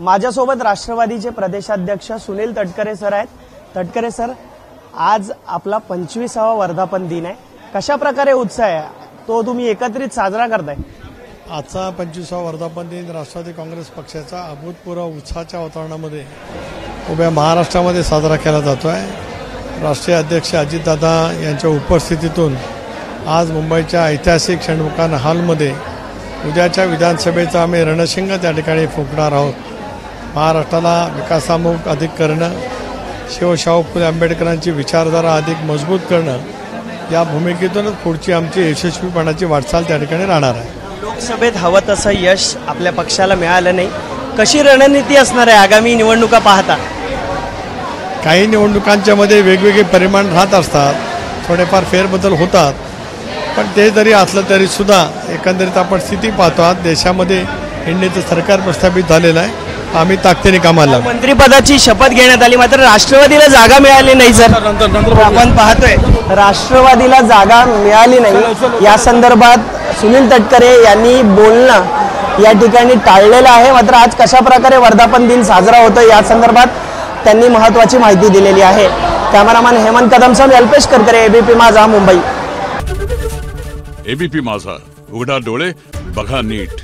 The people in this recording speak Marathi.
माझ्यासोबत राष्ट्रवादीचे प्रदेशाध्यक्ष सुनील तटकरे सर आहेत। तटकरे सर, आज आपला 25वा वर्धापन दिन आहे, कशा प्रकारे उत्साह आहे तो तुम्ही एकत्रित साजरा करताय? आजचा 25वा वर्धापन दिन राष्ट्रवादी काँग्रेस पक्षाचा अभूतपूर्व उत्साहाच्या वातावरणामध्ये उभ्या महाराष्ट्रामध्ये साजरा केला जातोय। राष्ट्रीय अध्यक्ष अजितदादा यांच्या उपस्थितीतून आज मुंबईच्या ऐतिहासिक षण्मुखान हॉलमध्ये उद्याच्या विधानसभेचा आम्ही रणशिंग त्या ठिकाणी फुंकणार आहोत। महाराष्ट्राला विकासामुख अधिक करणं, शिवशाहू फुले आंबेडकरांची विचारधारा अधिक मजबूत करणं, या भूमिकेतूनच पुढची आमची यशस्वीपणाची वाटचाल त्या ठिकाणी राहणार आहे। लोकसभेत हवं तसं यश आपल्या पक्षाला मिळालं नाही, कशी रणनीती असणार आहे आगामी निवडणुका पाहता? काही निवडणुकांच्या मध्ये वेगवेगळे परिमाण राहत असतात, थोडेफार फेरबदल होतात, पण ते जरी असलं तरी सुद्धा एकंदरीत आपण स्थिती पाहतो आहात। देशामध्ये इंडियाचं सरकार प्रस्थापित झालेलं आहे, आम्ही ताकदीने कामाला लागू। मंत्रिपदाची शपथ घेण्यात आली, मात्र राष्ट्रवादीला जागा मिळाली नाही सर। आपण पाहतोय राष्ट्रवादीला जागा मिळाली नाही, या संदर्भात सुनील तटकरे यांनी बोलणं या ठिकाणी टाळलेलं आहे। मात्र आज कशा प्रकारे वर्धापन दिन साजरा होतो या संदर्भात त्यांनी महत्त्वाची माहिती दिलेली आहे। कॅमेरामॅन हेमंत कदमसह अल्पेश करकरे, एबीपी माझा, मुंबई। एबीपी माझा, उघडा डोळे बघा नीट।